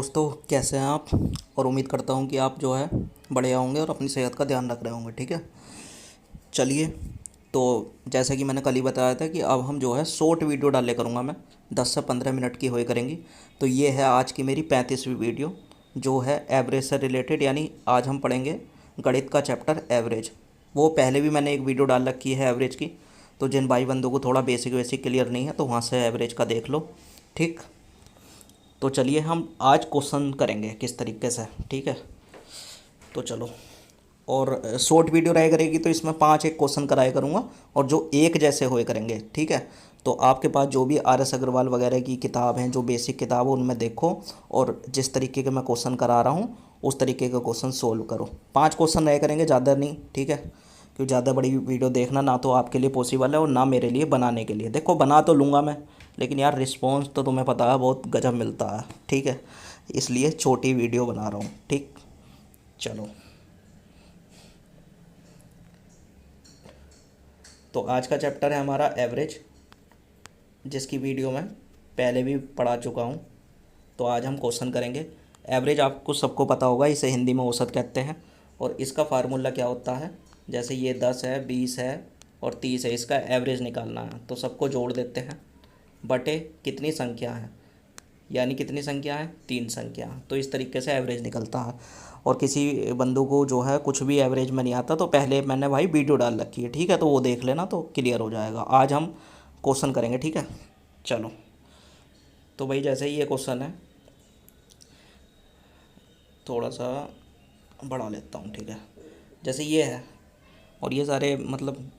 दोस्तों, कैसे हैं आप। और उम्मीद करता हूं कि आप जो है बढ़िया होंगे और अपनी सेहत का ध्यान रख रहे होंगे। ठीक है, चलिए। तो जैसे कि मैंने कल ही बताया था कि अब हम जो है शॉर्ट वीडियो डाले करूँगा मैं, 10 से 15 मिनट की हुई करेंगी। तो ये है आज की मेरी 35वीं वीडियो, जो है एवरेज से रिलेटेड। यानी आज हम पढ़ेंगे गणित का चैप्टर एवरेज। वो पहले भी मैंने एक वीडियो डाल रखी है एवरेज की, तो जिन भाई बंधुओं को थोड़ा बेसिक बेसिक क्लियर नहीं है तो वहाँ से एवरेज का देख लो। ठीक, तो चलिए हम आज क्वेश्चन करेंगे किस तरीके से। ठीक है, तो चलो। और शॉर्ट वीडियो रह करेगी तो इसमें 5 एक क्वेश्चन कराया करूँगा और जो एक जैसे हुए करेंगे। ठीक है, तो आपके पास जो भी RS अग्रवाल वगैरह की किताब हैं, जो बेसिक किताब है, उनमें देखो और जिस तरीके के मैं क्वेश्चन करा रहा हूँ उस तरीके का क्वेश्चन सोल्व करो। 5 क्वेश्चन रह करेंगे, ज़्यादा नहीं। ठीक है, क्योंकि ज़्यादा बड़ी वीडियो देखना ना तो आपके लिए पॉसिबल है और ना मेरे लिए बनाने के लिए। देखो, बना तो लूँगा मैं, लेकिन यार रिस्पॉन्स तो तुम्हें पता है बहुत गजब मिलता है। ठीक है, इसलिए छोटी वीडियो बना रहा हूँ। ठीक, चलो। तो आज का चैप्टर है हमारा एवरेज, जिसकी वीडियो मैं पहले भी पढ़ा चुका हूँ। तो आज हम क्वेश्चन करेंगे। एवरेज आपको सबको पता होगा, इसे हिंदी में औसत कहते हैं। और इसका फार्मूला क्या होता है, जैसे ये 10 है, 20 है और 30 है, इसका एवरेज निकालना है तो सबको जोड़ देते हैं बटे कितनी संख्या है, यानी कितनी संख्या है, 3 संख्या। तो इस तरीके से एवरेज निकलता है। और किसी बंदू को जो है कुछ भी एवरेज में नहीं आता तो पहले मैंने भाई वीडियो डाल रखी है। ठीक है, तो वो देख लेना तो क्लियर हो जाएगा। आज हम क्वेश्चन करेंगे। ठीक है, चलो। तो भाई जैसे ही ये क्वेश्चन है, थोड़ा सा बढ़ा लेता हूँ। ठीक है, जैसे ये है और ये सारे मतलब,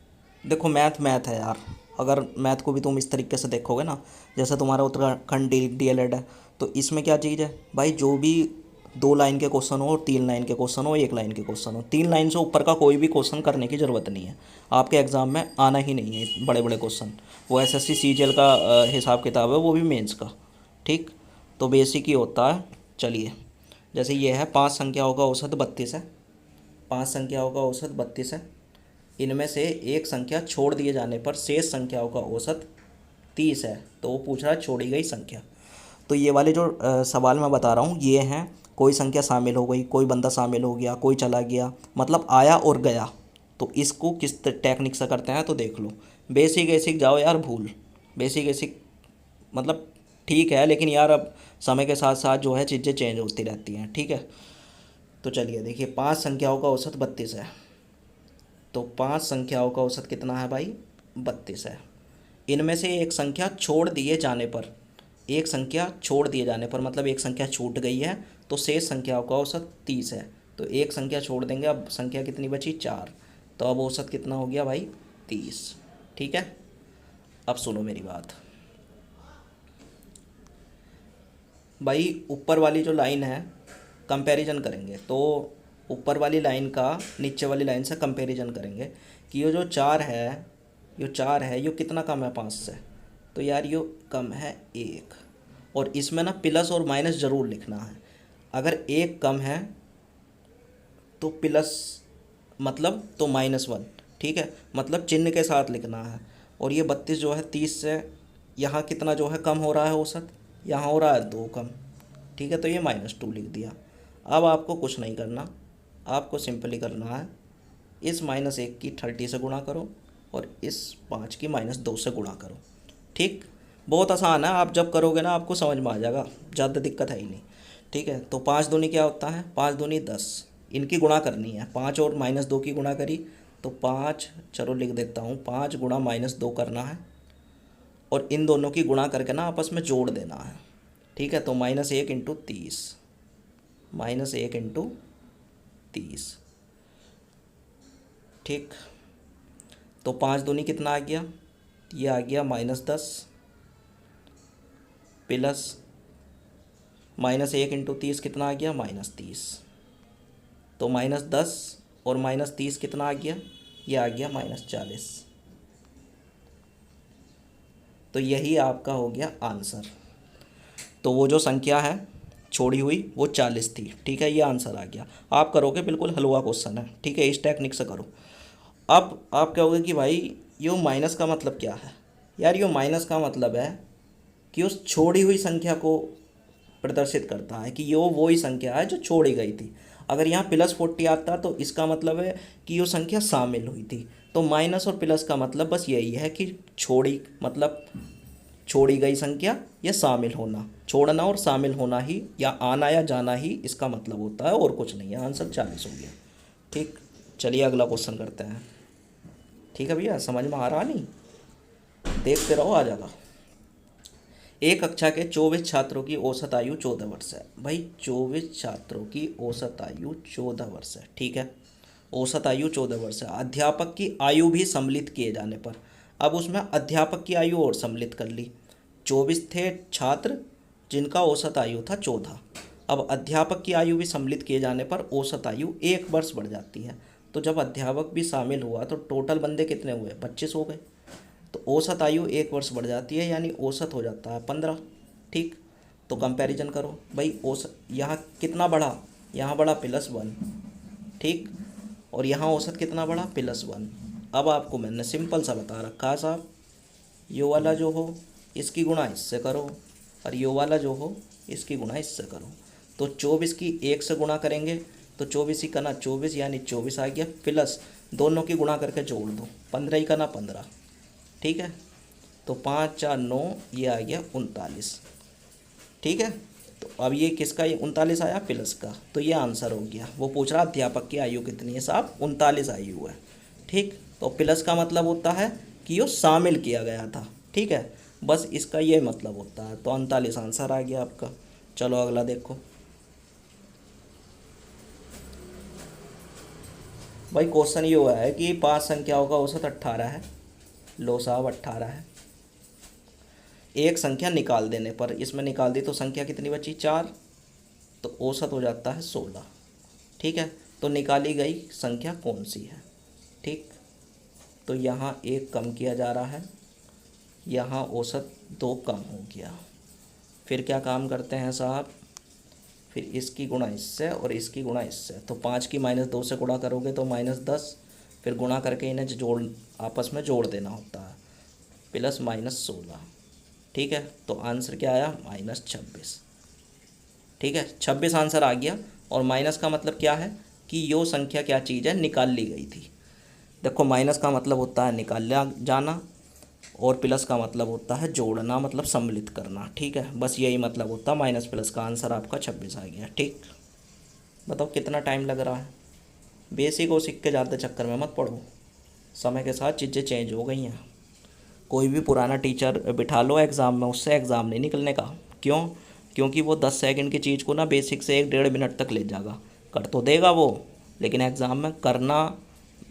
देखो मैथ मैथ है यार। अगर मैथ को भी तुम इस तरीके से देखोगे ना, जैसे तुम्हारा उत्तराखंड DLED है, तो इसमें क्या चीज़ है भाई, जो भी 2 लाइन के क्वेश्चन हो और 3 लाइन के क्वेश्चन हो, 1 लाइन के क्वेश्चन हो, 3 लाइन से ऊपर का कोई भी क्वेश्चन करने की ज़रूरत नहीं है। आपके एग्ज़ाम में आना ही नहीं है बड़े बड़े क्वेश्चन। वो SSC CGL का हिसाब किताब है, वो भी मेंस का। ठीक, तो बेसिक ही होता है। चलिए, जैसे ये है 5 संख्याओं का औसत 32 है। 5 संख्याओं का औसत 32 है। इनमें से एक संख्या छोड़ दिए जाने पर शेष संख्याओं का औसत 30 है। तो वो पूछ रहा है छोड़ी गई संख्या। तो ये वाले जो सवाल मैं बता रहा हूँ ये हैं, कोई संख्या शामिल हो गई, कोई बंदा शामिल हो गया, कोई चला गया, मतलब आया और गया। तो इसको किस टेक्निक से करते हैं तो देख लो। बेसिक बेसिक जाओ यार, भूल। बेसिक बेसिक मतलब ठीक है, लेकिन यार अब समय के साथ साथ जो है चीज़ें चेंज होती रहती हैं। ठीक है, तो चलिए देखिए, 5 संख्याओं का औसत 32 है। तो 5 संख्याओं का औसत कितना है भाई, 32 है। इनमें से एक संख्या छोड़ दिए जाने पर, एक संख्या छोड़ दिए जाने पर मतलब एक संख्या छूट गई है, तो शेष संख्याओं का औसत 30 है। तो एक संख्या छोड़ देंगे, अब संख्या कितनी बची, 4। तो अब औसत कितना हो गया भाई, 30। ठीक है, अब सुनो मेरी बात भाई। ऊपर वाली जो लाइन है, कंपैरिजन करेंगे तो ऊपर वाली लाइन का नीचे वाली लाइन से कंपैरिजन करेंगे कि ये जो 4 है, ये कितना कम है 5 से। तो यार ये कम है 1। और इसमें ना प्लस और माइनस ज़रूर लिखना है। अगर 1 कम है तो प्लस, मतलब तो -1। ठीक है, मतलब चिन्ह के साथ लिखना है। और ये 32 जो है 30 से यहाँ कितना जो है कम हो रहा है औसत, यहाँ हो रहा है 2 कम। ठीक है, तो ये -2 लिख दिया। अब आपको कुछ नहीं करना, आपको सिंपली करना है इस -1 की 30 से गुणा करो और इस 5 की -2 से गुणा करो। ठीक, बहुत आसान है। आप जब करोगे ना आपको समझ में आ जाएगा, ज़्यादा दिक्कत है ही नहीं। ठीक है, तो 5 दूनी क्या होता है, 5 दूनी 10। इनकी गुणा करनी है, 5 और -2 की गुणा करी तो 5, चलो लिख देता हूँ, 5 गुणा -2 करना है और इन दोनों की गुणा करके ना आपस में जोड़ देना है। ठीक है, तो -1 इंटू 30, -1 इंटू 30। ठीक, तो 5 दूनी कितना आ गया, ये आ गया -10 प्लस -1 इंटू 30 कितना आ गया, -30। तो -10 और -30 कितना आ गया, ये आ गया -40। तो यही आपका हो गया आंसर। तो वो जो संख्या है छोड़ी हुई वो 40 थी। ठीक है, ये आंसर आ गया। आप करोगे बिल्कुल हलवा क्वेश्चन है। ठीक है, इस टेक्निक से करो। अब आप कहोगे कि भाई यो माइनस का मतलब क्या है। यार यो माइनस का मतलब है कि उस छोड़ी हुई संख्या को प्रदर्शित करता है कि यो वही संख्या है जो छोड़ी गई थी। अगर यहाँ +40 आता तो इसका मतलब है कि यो संख्या शामिल हुई थी। तो माइनस और प्लस का मतलब बस यही है कि छोड़ी गई संख्या या शामिल होना। छोड़ना और शामिल होना ही या आना या जाना ही इसका मतलब होता है, और कुछ नहीं है। आंसर 40 हो गया। ठीक, चलिए अगला क्वेश्चन करते हैं। ठीक है भैया, समझ में आ रहा नहीं? देखते रहो, आ जाएगा। एक कक्षा के 24 छात्रों की औसत आयु 14 वर्ष है। भाई 24 छात्रों की औसत आयु 14 वर्ष है। ठीक है, औसत आयु 14 वर्ष है। अध्यापक की आयु भी सम्मिलित किए जाने पर, अब उसमें अध्यापक की आयु और सम्मिलित कर ली। 24 थे छात्र जिनका औसत आयु था 14। अब अध्यापक की आयु भी सम्मिलित किए जाने पर औसत आयु 1 वर्ष बढ़ जाती है। तो जब अध्यापक भी शामिल हुआ तो टोटल बंदे कितने हुए? 25 हो गए। तो औसत आयु 1 वर्ष बढ़ जाती है, यानी औसत हो जाता है 15। ठीक, तो कंपैरिजन करो भाई। औसत यहाँ कितना बढ़ा? यहाँ बढ़ा +1। ठीक, और यहाँ औसत कितना बढ़ा? +1। अब आपको मैंने सिंपल सा बता रखा है साहब, यो वाला जो हो इसकी गुणा इससे करो, और यो वाला जो हो इसकी गुणा इससे करो। तो 24 की 1 से गुणा करेंगे तो 24 ही करना 24, यानी 24 आ गया, प्लस दोनों की गुणा करके जोड़ दो, 15 ही करना 15। ठीक है, तो 5 4 9, ये आ गया 39। ठीक है, तो अब ये किसका? ये 39 आया, प्लस का। तो ये आंसर हो गया। वो पूछ रहा अध्यापक की आयु कितनी है साहब? 39 आयु है। ठीक, तो प्लस का मतलब होता है कि यो शामिल किया गया था। ठीक है, बस इसका ये मतलब होता है। तो 39 आंसर आ गया आपका। चलो अगला देखो। भाई क्वेश्चन ये हुआ है कि 5 संख्याओं का औसत 18 है। लो साहब 18 है। एक संख्या निकाल देने पर, इसमें निकाल दी तो संख्या कितनी बची? 4। तो औसत हो जाता है 16। ठीक है, तो निकाली गई संख्या कौन सी है? ठीक, तो यहाँ 1 कम किया जा रहा है, यहाँ औसत 2 कम हो गया। फिर क्या काम करते हैं साहब? फिर इसकी गुणा इससे और इसकी गुणा इससे। तो 5 की -2 से गुणा करोगे तो -10, फिर गुणा करके इन्हें आपस में जोड़ देना होता है, प्लस -16। ठीक है, तो आंसर क्या आया? -26। ठीक है, 26 आंसर आ गया। और माइनस का मतलब क्या है कि यो संख्या क्या चीज़ है? निकाल ली गई थी। देखो माइनस का मतलब होता है निकाल जाना, और प्लस का मतलब होता है जोड़ना, मतलब सम्मिलित करना। ठीक है, बस यही मतलब होता है माइनस प्लस का। आंसर आपका 26 आ गया। ठीक, बताओ कितना टाइम लग रहा है? बेसिक और सीख के ज़्यादा चक्कर में मत पड़ो, समय के साथ चीज़ें चेंज हो गई हैं। कोई भी पुराना टीचर बिठा लो एग्ज़ाम में, उससे एग्ज़ाम नहीं निकलने का। क्यों? क्योंकि वो 10 सेकंड की चीज़ को ना बेसिक से 1 डेढ़ मिनट तक ले जाएगा। कर तो देगा वो, लेकिन एग्ज़ाम में करना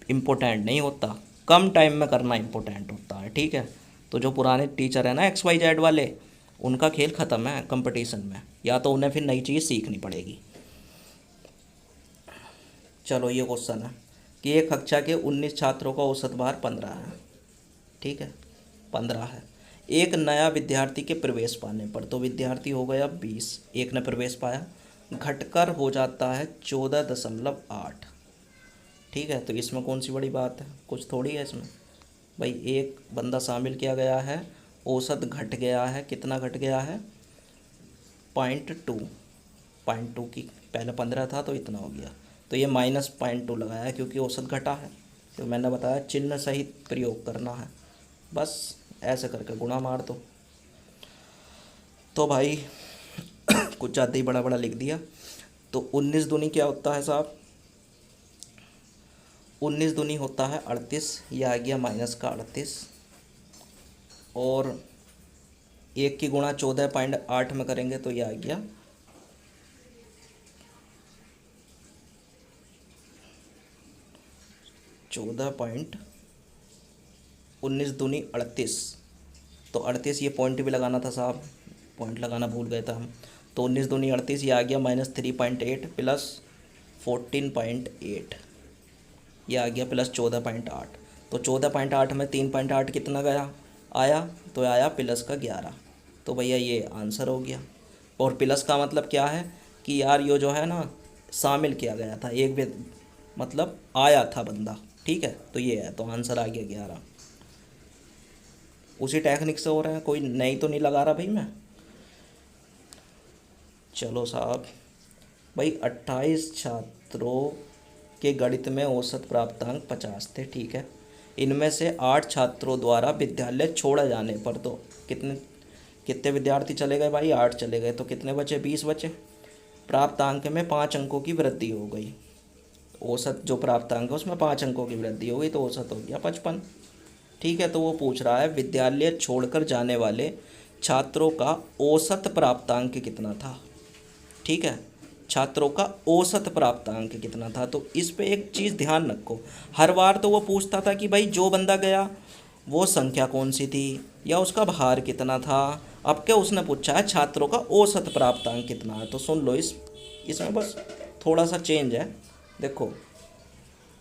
इम्पोर्टेंट नहीं होता, कम टाइम में करना इम्पोर्टेंट होता है। ठीक है, तो जो पुराने टीचर हैं ना XYZ वाले, उनका खेल ख़त्म है कंपटीशन में, या तो उन्हें फिर नई चीज़ सीखनी पड़ेगी। चलो ये क्वेश्चन है कि एक कक्षा के 19 छात्रों का औसत भार 15 है। ठीक है, 15 है। एक नया विद्यार्थी के प्रवेश पाने पर, तो विद्यार्थी हो गया 20, एक ने प्रवेश पाया, घटकर हो जाता है 14.8। ठीक है, तो इसमें कौन सी बड़ी बात है? कुछ थोड़ी है इसमें भाई। एक बंदा शामिल किया गया है, औसत घट गया है। कितना घट गया है? 0.2। 0.2 की पहले 15 था तो इतना हो गया, तो ये -0.2 लगाया है क्योंकि औसत घटा है। तो मैंने बताया चिन्ह सहित प्रयोग करना है, बस ऐसे करके गुणा मार दो। तो भाई कुछ ज़्यादा ही बड़ा बड़ा लिख दिया। तो 19 दूनी क्या होता है साहब? 19 दूनी होता है 38, यह आ गया माइनस का 38। और 1 की गुणा 14.8 में करेंगे तो यह आ गया 14.19 दूनी 38। तो 38, ये पॉइंट भी लगाना था साहब, पॉइंट लगाना भूल गए थे हम। तो 19 दूनी 38, ये आ गया -3.8 प्लस 14.8, ये आ गया प्लस 14.8। तो 14.8 में 3.8 कितना गया आया? तो आया प्लस का 11। तो भैया ये आंसर हो गया। और प्लस का मतलब क्या है कि यार ये जो है ना शामिल किया गया था, एक भी मतलब आया था बंदा। ठीक है, तो ये है, तो आंसर आ गया 11। उसी टेक्निक से हो रहा है, कोई नई तो नहीं लगा रहा भाई मैं। चलो साहब भाई, 28 छात्रों के गणित में औसत प्राप्तांक 50 थे, ठीक है। इनमें से 8 छात्रों द्वारा विद्यालय छोड़ा जाने पर तो कितने कितने विद्यार्थी चले गए भाई? 8 चले गए, तो कितने बचे? 20 बचे। प्राप्त अंक में 5 अंकों की वृद्धि हो गई। औसत जो प्राप्त अंक है उसमें 5 अंकों की वृद्धि हो गई, तो औसत हो गया 55, ठीक है। तो वो पूछ रहा है विद्यालय छोड़कर जाने वाले छात्रों का औसत प्राप्तांक कितना था, ठीक है। छात्रों का औसत प्राप्तांक कितना था, तो इस पे एक चीज़ ध्यान रखो। हर बार तो वो पूछता था कि भाई जो बंदा गया वो संख्या कौन सी थी या उसका भार कितना था। अब क्या उसने पूछा है छात्रों का औसत प्राप्तांक कितना है, तो सुन लो इसमें बस थोड़ा सा चेंज है। देखो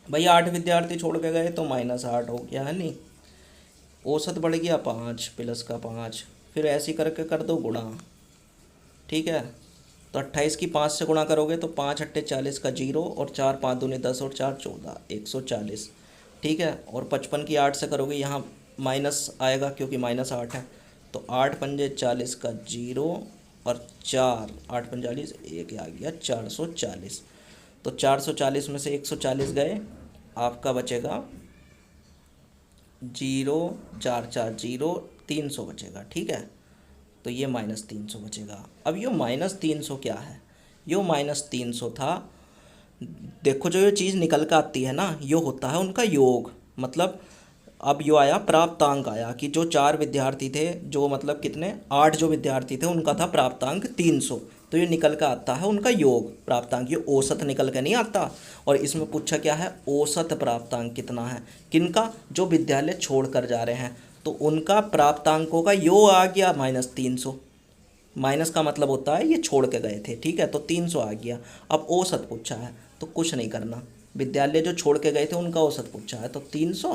भाई 8 विद्यार्थी छोड़ के गए तो -8 हो गया, है नहीं। औसत बढ़ गया 5 प्लस का 5, फिर ऐसे करके कर दो गुणा, ठीक है। तो 28 की 5 से गुणा करोगे तो 5 अट्ठे 40 का 0, और 4 5 दूनी 10 और 4 14, 140, ठीक है। और 55 की 8 से करोगे, यहाँ माइनस आएगा क्योंकि -8 है, तो 8 पंजे 40 का 0 और 4 8 45 एक आ गया 440। तो 440 में से 140 गए, आपका बचेगा 0 4 4 0, 300 बचेगा, ठीक है। तो ये -300 बचेगा। अब ये -300 क्या है? यो -300 था। देखो जो ये चीज़ निकल कर आती है ना, यो होता है उनका योग। मतलब अब यो आया प्राप्तांक, आया कि जो 4 विद्यार्थी थे, जो मतलब कितने 8 जो विद्यार्थी थे उनका था प्राप्तांक 300, तो ये निकल कर आता है उनका योग प्राप्तांक, ये औसत निकल कर नहीं आता। और इसमें पूछा क्या है? औसत प्राप्तांक कितना है, किनका? जो विद्यालय छोड़ कर जा रहे हैं, तो उनका प्राप्तांकों का योग आ गया -300। माइनस का मतलब होता है ये छोड़ के गए थे, ठीक है। तो 300 आ गया। अब औसत पूछा है तो कुछ नहीं करना, विद्यालय जो छोड़ के गए थे उनका औसत पूछा है, तो 300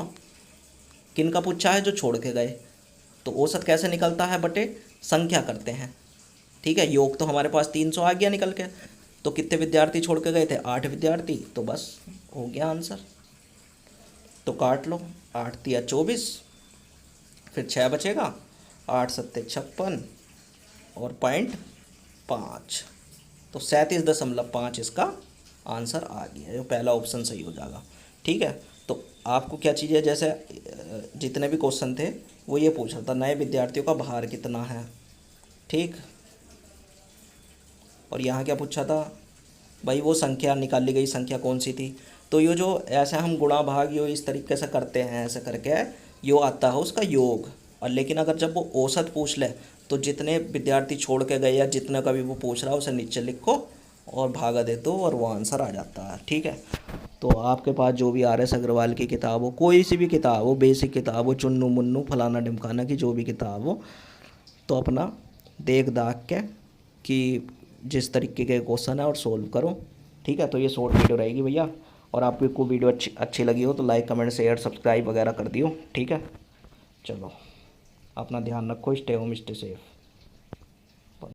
किनका पूछा है? जो छोड़ के गए। तो औसत कैसे निकलता है? बटे संख्या करते हैं, ठीक है। योग तो हमारे पास 300 आ गया निकल के। तो कितने विद्यार्थी छोड़ के गए थे? 8 विद्यार्थी, तो बस हो गया आंसर। तो काट लो, 8 तिया 24, फिर 6 बचेगा, 8 सत्ते 56 और 0.5, तो 37.5 इसका आंसर आ गया। ये पहला ऑप्शन सही हो जाएगा, ठीक है। तो आपको क्या चीज़ है, जैसे जितने भी क्वेश्चन थे वो ये पूछ रहा था नए विद्यार्थियों का भार कितना है, ठीक। और यहाँ क्या पूछा था भाई? वो संख्या निकाली गई संख्या कौन सी थी। तो ये जो ऐसे हम गुणा भाग यो इस तरीके से करते हैं, ऐसे करके यो आता है उसका योग। और लेकिन अगर जब वो औसत पूछ ले तो जितने विद्यार्थी छोड़ के गए या जितने का भी वो पूछ रहा है उसे नीचे लिखो और भागा दे दो और वो आंसर आ जाता है, ठीक है। तो आपके पास जो भी RS अग्रवाल की किताब हो, कोई सी भी किताब हो, बेसिक किताब हो, चुन्नू मुन्नू फलाना ढिमकाना की जो भी किताब हो, तो अपना देख दाख के कि जिस तरीके के क्वेश्चन है और सोल्व करो, ठीक है। तो ये शॉर्ट वीडियो रहेगी भैया, और आपको वीडियो अच्छी लगी हो तो लाइक कमेंट शेयर सब्सक्राइब वगैरह कर दियो, ठीक है। चलो अपना ध्यान रखो, स्टे होम स्टे सेफ।